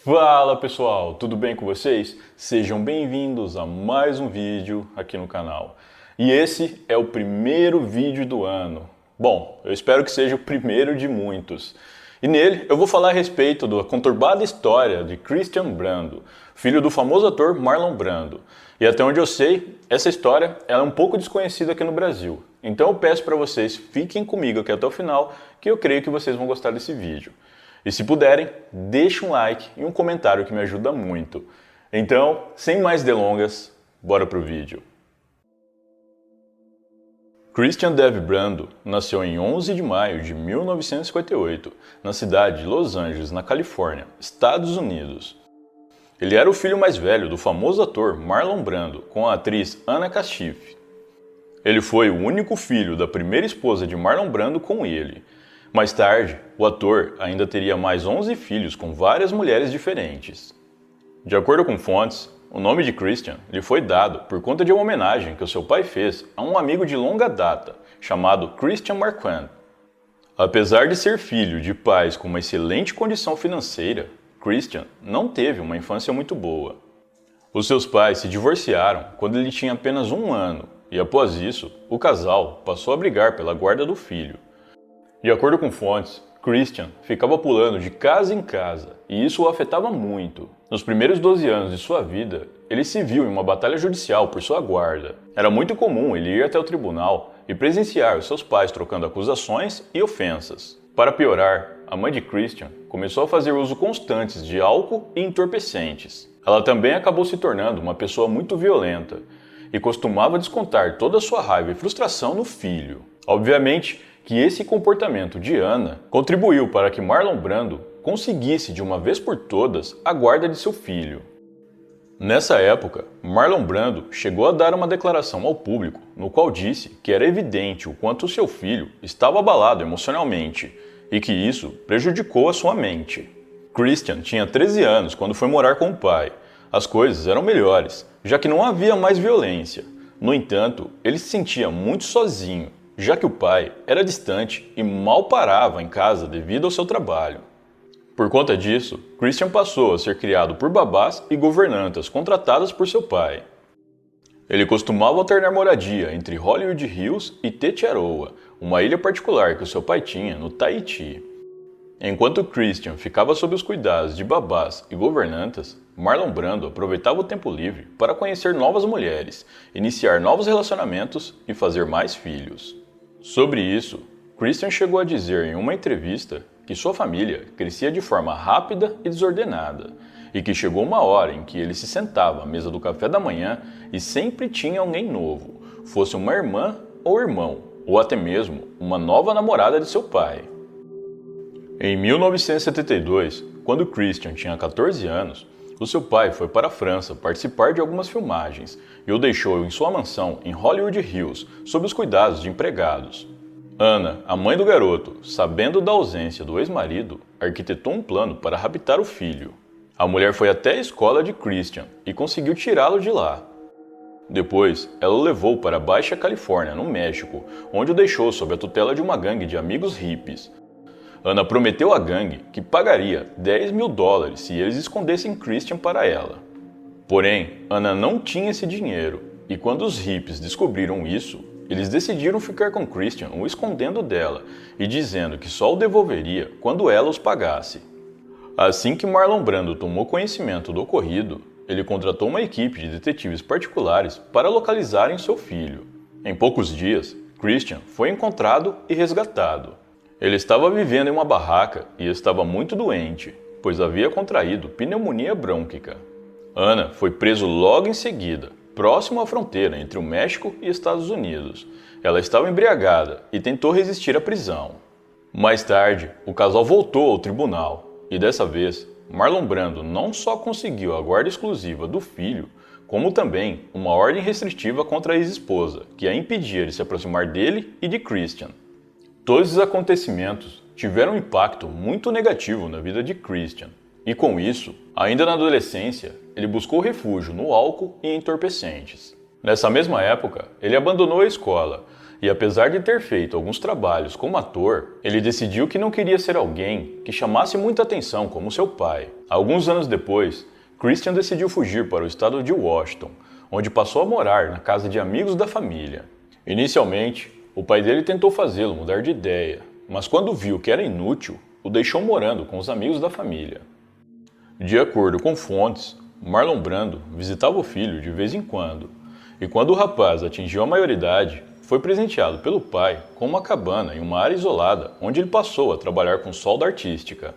Fala pessoal, tudo bem com vocês? Sejam bem-vindos a mais um vídeo aqui no canal. E esse é o primeiro vídeo do ano. Bom, eu espero que seja o primeiro de muitos. E nele eu vou falar a respeito da conturbada história de Christian Brando, filho do famoso ator Marlon Brando. E até onde eu sei, essa história ela é um pouco desconhecida aqui no Brasil. Então eu peço para vocês, fiquem comigo aqui até o final, que eu creio que vocês vão gostar desse vídeo. E se puderem, deixe um like e um comentário que me ajuda muito. Então, sem mais delongas, bora pro vídeo. Christian Dave Brando nasceu em 11 de maio de 1958, na cidade de Los Angeles, na Califórnia, Estados Unidos. Ele era o filho mais velho do famoso ator Marlon Brando, com a atriz Anna Kashif. Ele foi o único filho da primeira esposa de Marlon Brando com ele. Mais tarde, o ator ainda teria mais 11 filhos com várias mulheres diferentes. De acordo com fontes, o nome de Christian lhe foi dado por conta de uma homenagem que o seu pai fez a um amigo de longa data, chamado Christian Marquand. Apesar de ser filho de pais com uma excelente condição financeira, Christian não teve uma infância muito boa. Os seus pais se divorciaram quando ele tinha apenas 1 ano, e após isso, o casal passou a brigar pela guarda do filho. De acordo com fontes, Christian ficava pulando de casa em casa, e isso o afetava muito. Nos primeiros 12 anos de sua vida, ele se viu em uma batalha judicial por sua guarda. Era muito comum ele ir até o tribunal e presenciar os seus pais trocando acusações e ofensas. Para piorar, a mãe de Christian começou a fazer uso constante de álcool e entorpecentes. Ela também acabou se tornando uma pessoa muito violenta e costumava descontar toda a sua raiva e frustração no filho. Obviamente que esse comportamento de Anna contribuiu para que Marlon Brando conseguisse de uma vez por todas a guarda de seu filho. Nessa época, Marlon Brando chegou a dar uma declaração ao público no qual disse que era evidente o quanto seu filho estava abalado emocionalmente e que isso prejudicou a sua mente. Christian tinha 13 anos quando foi morar com o pai. As coisas eram melhores, já que não havia mais violência. No entanto, ele se sentia muito sozinho, já que o pai era distante e mal parava em casa devido ao seu trabalho. Por conta disso, Christian passou a ser criado por babás e governantas contratadas por seu pai. Ele costumava alternar moradia entre Hollywood Hills e Tetiaroa, uma ilha particular que o seu pai tinha no Tahiti. Enquanto Christian ficava sob os cuidados de babás e governantas, Marlon Brando aproveitava o tempo livre para conhecer novas mulheres, iniciar novos relacionamentos e fazer mais filhos. Sobre isso, Christian chegou a dizer em uma entrevista que sua família crescia de forma rápida e desordenada, e que chegou uma hora em que ele se sentava à mesa do café da manhã e sempre tinha alguém novo, fosse uma irmã ou irmão, ou até mesmo uma nova namorada de seu pai. Em 1972, quando Christian tinha 14 anos, o seu pai foi para a França participar de algumas filmagens e o deixou em sua mansão em Hollywood Hills sob os cuidados de empregados. Anna, a mãe do garoto, sabendo da ausência do ex-marido, arquitetou um plano para raptar o filho. A mulher foi até a escola de Christian e conseguiu tirá-lo de lá. Depois, ela o levou para a Baixa Califórnia, no México, onde o deixou sob a tutela de uma gangue de amigos hippies. Anna prometeu à gangue que pagaria $10.000 se eles escondessem Christian para ela. Porém, Anna não tinha esse dinheiro, e quando os hippies descobriram isso, eles decidiram ficar com Christian o escondendo dela e dizendo que só o devolveria quando ela os pagasse. Assim que Marlon Brando tomou conhecimento do ocorrido, ele contratou uma equipe de detetives particulares para localizarem seu filho. Em poucos dias, Christian foi encontrado e resgatado. Ele estava vivendo em uma barraca e estava muito doente, pois havia contraído pneumonia brônquica. Anna foi preso logo em seguida, próximo à fronteira entre o México e Estados Unidos. Ela estava embriagada e tentou resistir à prisão. Mais tarde, o casal voltou ao tribunal e dessa vez, Marlon Brando não só conseguiu a guarda exclusiva do filho, como também uma ordem restritiva contra a ex-esposa, que a impedia de se aproximar dele e de Christian. Todos os acontecimentos tiveram um impacto muito negativo na vida de Christian, e com isso, ainda na adolescência, ele buscou refúgio no álcool e entorpecentes. Nessa mesma época, ele abandonou a escola E apesar de ter feito alguns trabalhos como ator, ele decidiu que não queria ser alguém que chamasse muita atenção como seu pai. Alguns anos depois, Christian decidiu fugir para o estado de Washington, onde passou a morar na casa de amigos da família. Inicialmente, o pai dele tentou fazê-lo mudar de ideia, mas quando viu que era inútil, o deixou morando com os amigos da família. De acordo com fontes, Marlon Brando visitava o filho de vez em quando, e quando o rapaz atingiu a maioridade, foi presenteado pelo pai com uma cabana em uma área isolada onde ele passou a trabalhar com solda artística.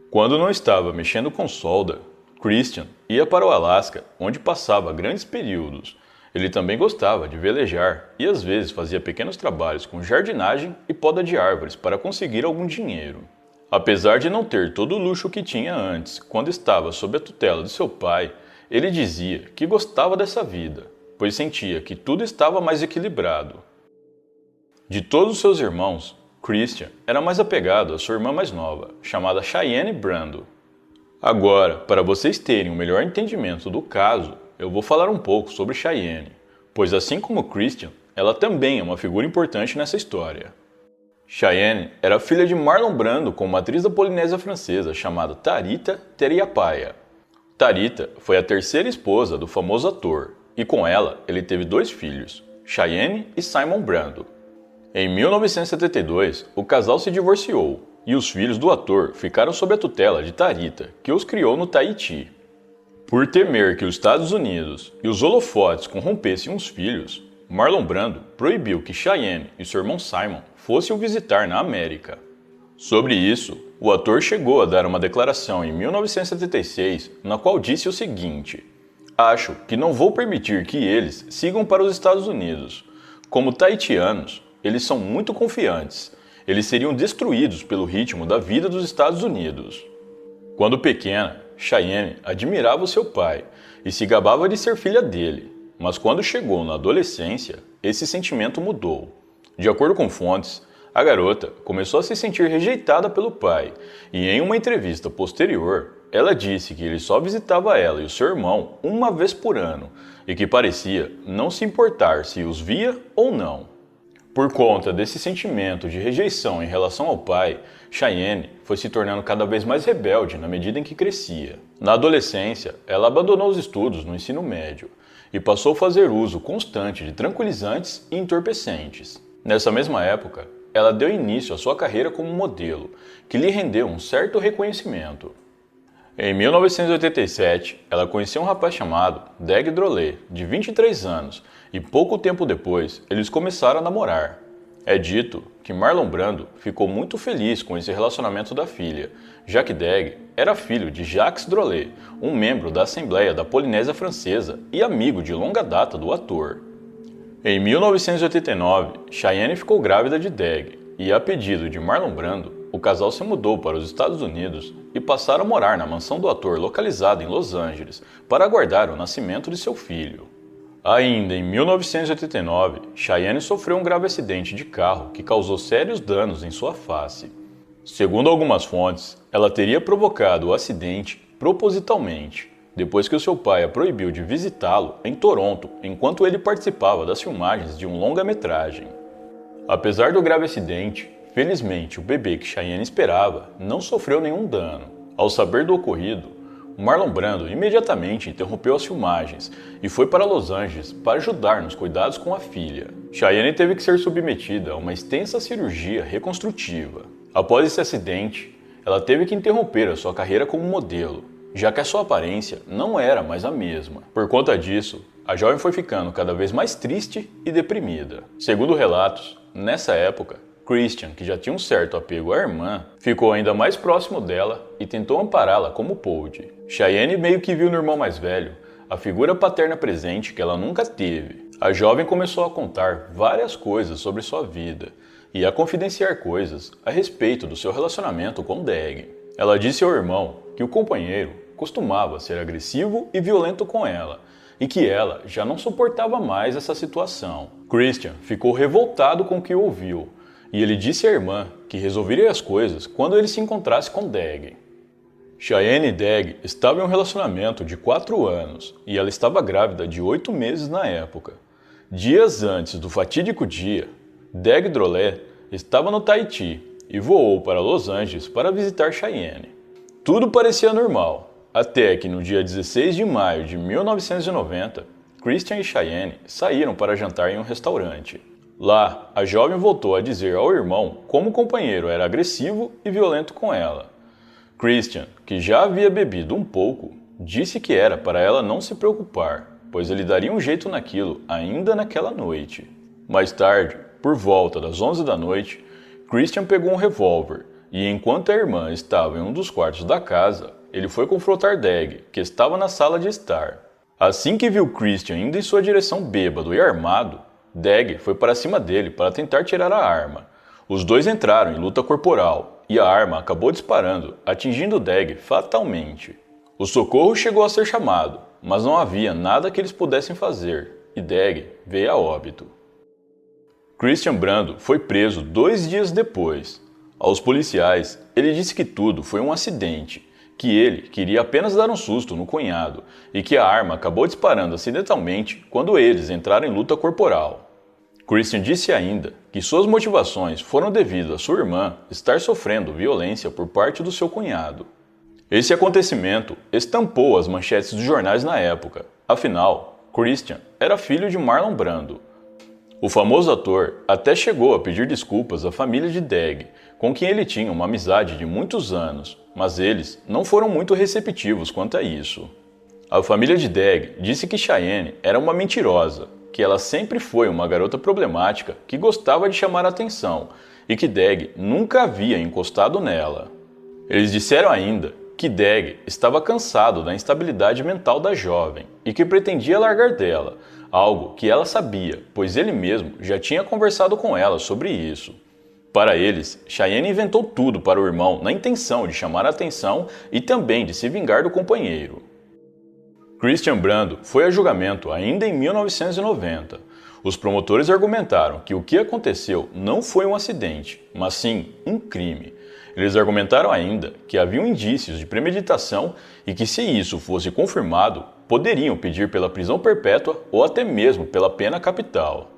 Quando não estava mexendo com solda, Christian ia para o Alasca, onde passava grandes períodos. Ele também gostava de velejar e às vezes fazia pequenos trabalhos com jardinagem e poda de árvores para conseguir algum dinheiro. Apesar de não ter todo o luxo que tinha antes, quando estava sob a tutela de seu pai, ele dizia que gostava dessa vida, pois sentia que tudo estava mais equilibrado. De todos os seus irmãos, Christian era mais apegado à sua irmã mais nova, chamada Cheyenne Brando. Agora, para vocês terem um melhor entendimento do caso, eu vou falar um pouco sobre Cheyenne, pois assim como Christian, ela também é uma figura importante nessa história. Cheyenne era filha de Marlon Brando com uma atriz da Polinésia Francesa chamada Tarita Teriapaia. Tarita foi a terceira esposa do famoso ator, e com ela ele teve 2 filhos, Cheyenne e Simon Brando. Em 1972, o casal se divorciou e os filhos do ator ficaram sob a tutela de Tarita, que os criou no Tahiti. Por temer que os Estados Unidos e os holofotes corrompessem os filhos, Marlon Brando proibiu que Cheyenne e seu irmão Simon fossem o visitar na América. Sobre isso, o ator chegou a dar uma declaração em 1976, na qual disse o seguinte: "Acho que não vou permitir que eles sigam para os Estados Unidos. Como tahitianos, eles são muito confiantes. Eles seriam destruídos pelo ritmo da vida dos Estados Unidos." Quando pequena, Cheyenne admirava o seu pai e se gabava de ser filha dele, mas quando chegou na adolescência, esse sentimento mudou. De acordo com fontes, a garota começou a se sentir rejeitada pelo pai e em uma entrevista posterior, ela disse que ele só visitava ela e o seu irmão uma vez por ano e que parecia não se importar se os via ou não. Por conta desse sentimento de rejeição em relação ao pai, Cheyenne foi se tornando cada vez mais rebelde na medida em que crescia. Na adolescência, ela abandonou os estudos no ensino médio e passou a fazer uso constante de tranquilizantes e entorpecentes. Nessa mesma época, ela deu início à sua carreira como modelo, que lhe rendeu um certo reconhecimento. Em 1987, ela conheceu um rapaz chamado Deg Drolet, de 23 anos, e pouco tempo depois, eles começaram a namorar. É dito que Marlon Brando ficou muito feliz com esse relacionamento da filha, já que Deg era filho de Jacques Drolet, um membro da Assembleia da Polinésia Francesa e amigo de longa data do ator. Em 1989, Cheyenne ficou grávida de Deg, e a pedido de Marlon Brando, o casal se mudou para os Estados Unidos e passaram a morar na mansão do ator localizada em Los Angeles para aguardar o nascimento de seu filho. Ainda em 1989, Cheyenne sofreu um grave acidente de carro que causou sérios danos em sua face. Segundo algumas fontes, ela teria provocado o acidente propositalmente, depois que o seu pai a proibiu de visitá-lo em Toronto enquanto ele participava das filmagens de um longa-metragem. Apesar do grave acidente, felizmente o bebê que Cheyenne esperava não sofreu nenhum dano. Ao saber do ocorrido, Marlon Brando imediatamente interrompeu as filmagens e foi para Los Angeles para ajudar nos cuidados com a filha. Cheyenne teve que ser submetida a uma extensa cirurgia reconstrutiva. Após esse acidente, ela teve que interromper a sua carreira como modelo, já que a sua aparência não era mais a mesma. Por conta disso, a jovem foi ficando cada vez mais triste e deprimida. Segundo relatos, nessa época, Christian, que já tinha um certo apego à irmã, ficou ainda mais próximo dela e tentou ampará-la como pôde. Cheyenne meio que viu no irmão mais velho a figura paterna presente que ela nunca teve. A jovem começou a contar várias coisas sobre sua vida e a confidenciar coisas a respeito do seu relacionamento com Deg. Ela disse ao irmão que o companheiro costumava ser agressivo e violento com ela e que ela já não suportava mais essa situação. Christian ficou revoltado com o que ouviu e ele disse à irmã que resolveria as coisas quando ele se encontrasse com Deg. Cheyenne e Deg estavam em um relacionamento de 4 anos e ela estava grávida de 8 meses na época. Dias antes do fatídico dia, Deg Drolet estava no Tahiti e voou para Los Angeles para visitar Cheyenne. Tudo parecia normal, até que no dia 16 de maio de 1990, Christian e Cheyenne saíram para jantar em um restaurante. Lá, a jovem voltou a dizer ao irmão como o companheiro era agressivo e violento com ela. Christian, que já havia bebido um pouco, disse que era para ela não se preocupar, pois ele daria um jeito naquilo ainda naquela noite. Mais tarde, por volta das 11 da noite, Christian pegou um revólver e, enquanto a irmã estava em um dos quartos da casa, ele foi confrontar Deg, que estava na sala de estar. Assim que viu Christian indo em sua direção bêbado e armado, Deg foi para cima dele para tentar tirar a arma. Os dois entraram em luta corporal e a arma acabou disparando, atingindo Deg fatalmente. O socorro chegou a ser chamado, mas não havia nada que eles pudessem fazer e Deg veio a óbito. Christian Brando foi preso 2 dias depois. Aos policiais, ele disse que tudo foi um acidente, que ele queria apenas dar um susto no cunhado e que a arma acabou disparando acidentalmente quando eles entraram em luta corporal. Christian disse ainda que suas motivações foram devido a sua irmã estar sofrendo violência por parte do seu cunhado. Esse acontecimento estampou as manchetes dos jornais na época, afinal, Christian era filho de Marlon Brando. O famoso ator até chegou a pedir desculpas à família de Deg, com quem ele tinha uma amizade de muitos anos, mas eles não foram muito receptivos quanto a isso. A família de Deg disse que Cheyenne era uma mentirosa, que ela sempre foi uma garota problemática que gostava de chamar a atenção e que Deg nunca havia encostado nela. Eles disseram ainda que Deg estava cansado da instabilidade mental da jovem e que pretendia largar dela, algo que ela sabia, pois ele mesmo já tinha conversado com ela sobre isso. Para eles, Cheyenne inventou tudo para o irmão na intenção de chamar a atenção e também de se vingar do companheiro. Christian Brando foi a julgamento ainda em 1990. Os promotores argumentaram que o que aconteceu não foi um acidente, mas sim um crime. Eles argumentaram ainda que haviam indícios de premeditação e que, se isso fosse confirmado, poderiam pedir pela prisão perpétua ou até mesmo pela pena capital.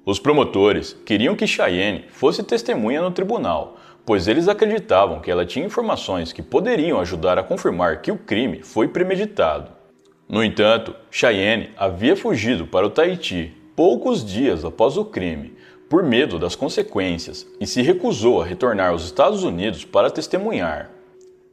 Os promotores queriam que Cheyenne fosse testemunha no tribunal, pois eles acreditavam que ela tinha informações que poderiam ajudar a confirmar que o crime foi premeditado. No entanto, Cheyenne havia fugido para o Tahiti poucos dias após o crime, por medo das consequências, e se recusou a retornar aos Estados Unidos para testemunhar.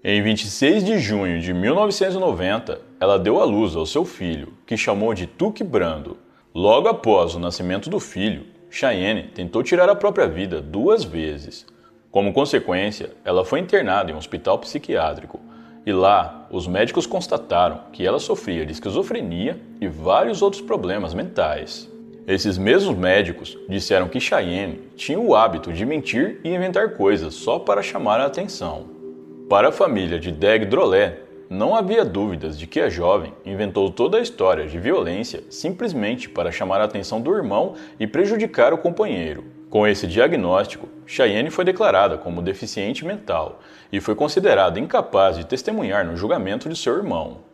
Em 26 de junho de 1990, ela deu à luz ao seu filho, que chamou de Tuque Brando. Logo após o nascimento do filho, Cheyenne tentou tirar a própria vida 2 vezes. Como consequência, ela foi internada em um hospital psiquiátrico, e lá os médicos constataram que ela sofria de esquizofrenia e vários outros problemas mentais. Esses mesmos médicos disseram que Cheyenne tinha o hábito de mentir e inventar coisas só para chamar a atenção. Para a família de Deg Drolet, não havia dúvidas de que a jovem inventou toda a história de violência simplesmente para chamar a atenção do irmão e prejudicar o companheiro. Com esse diagnóstico, Cheyenne foi declarada como deficiente mental e foi considerada incapaz de testemunhar no julgamento de seu irmão.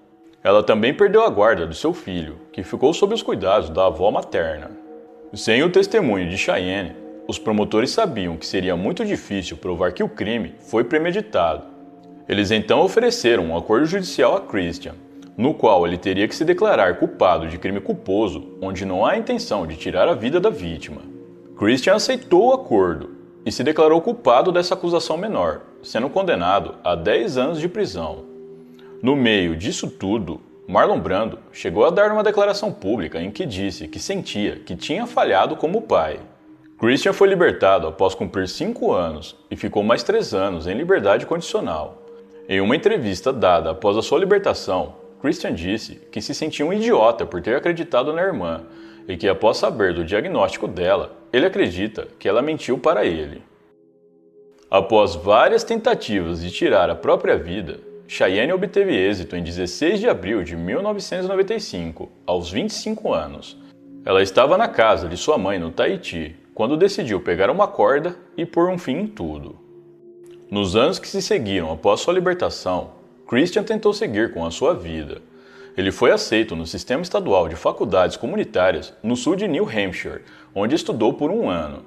Ela também perdeu a guarda do seu filho, que ficou sob os cuidados da avó materna. Sem o testemunho de Cheyenne, os promotores sabiam que seria muito difícil provar que o crime foi premeditado. Eles então ofereceram um acordo judicial a Christian, no qual ele teria que se declarar culpado de crime culposo, onde não há intenção de tirar a vida da vítima. Christian aceitou o acordo e se declarou culpado dessa acusação menor, sendo condenado a 10 anos de prisão. No meio disso tudo, Marlon Brando chegou a dar uma declaração pública em que disse que sentia que tinha falhado como pai. Christian foi libertado após cumprir 5 anos e ficou mais 3 anos em liberdade condicional. Em uma entrevista dada após a sua libertação, Christian disse que se sentia um idiota por ter acreditado na irmã e que, após saber do diagnóstico dela, ele acredita que ela mentiu para ele. Após várias tentativas de tirar a própria vida, Cheyenne obteve êxito em 16 de abril de 1995, aos 25 anos. Ela estava na casa de sua mãe no Tahiti, quando decidiu pegar uma corda e pôr um fim em tudo. Nos anos que se seguiram após sua libertação, Christian tentou seguir com a sua vida. Ele foi aceito no sistema estadual de faculdades comunitárias no sul de New Hampshire, onde estudou por 1 ano.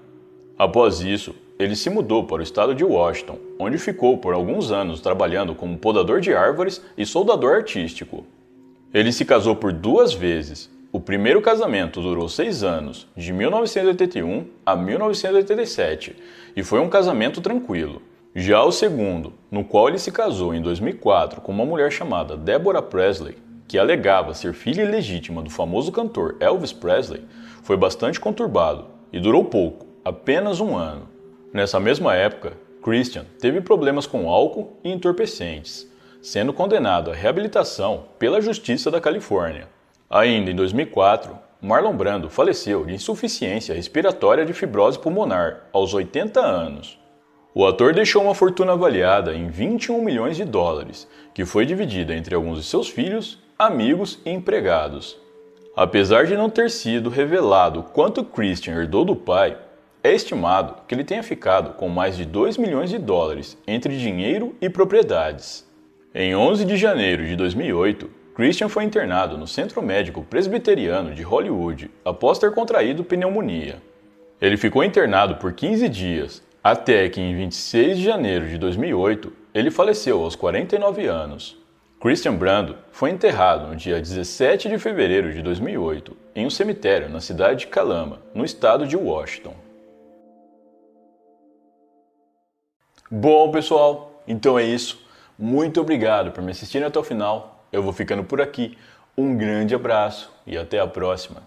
Após isso, ele se mudou para o estado de Washington, onde ficou por alguns anos trabalhando como podador de árvores e soldador artístico. Ele se casou por 2 vezes. O primeiro casamento durou 6 anos, de 1981 a 1987, e foi um casamento tranquilo. Já o segundo, no qual ele se casou em 2004 com uma mulher chamada Deborah Presley, que alegava ser filha ilegítima do famoso cantor Elvis Presley, foi bastante conturbado e durou pouco, apenas 1 ano. Nessa mesma época, Christian teve problemas com álcool e entorpecentes, sendo condenado à reabilitação pela Justiça da Califórnia. Ainda em 2004, Marlon Brando faleceu de insuficiência respiratória de fibrose pulmonar, aos 80 anos. O ator deixou uma fortuna avaliada em 21 milhões de dólares, que foi dividida entre alguns de seus filhos, amigos e empregados. Apesar de não ter sido revelado quanto Christian herdou do pai, é estimado que ele tenha ficado com mais de 2 milhões de dólares entre dinheiro e propriedades. Em 11 de janeiro de 2008, Christian foi internado no Centro Médico Presbiteriano de Hollywood após ter contraído pneumonia. Ele ficou internado por 15 dias, até que em 26 de janeiro de 2008 ele faleceu aos 49 anos. Christian Brando foi enterrado no dia 17 de fevereiro de 2008 em um cemitério na cidade de Kalama, no estado de Washington. Bom, pessoal, então é isso. Muito obrigado por me assistirem até o final. Eu vou ficando por aqui. Um grande abraço e até a próxima.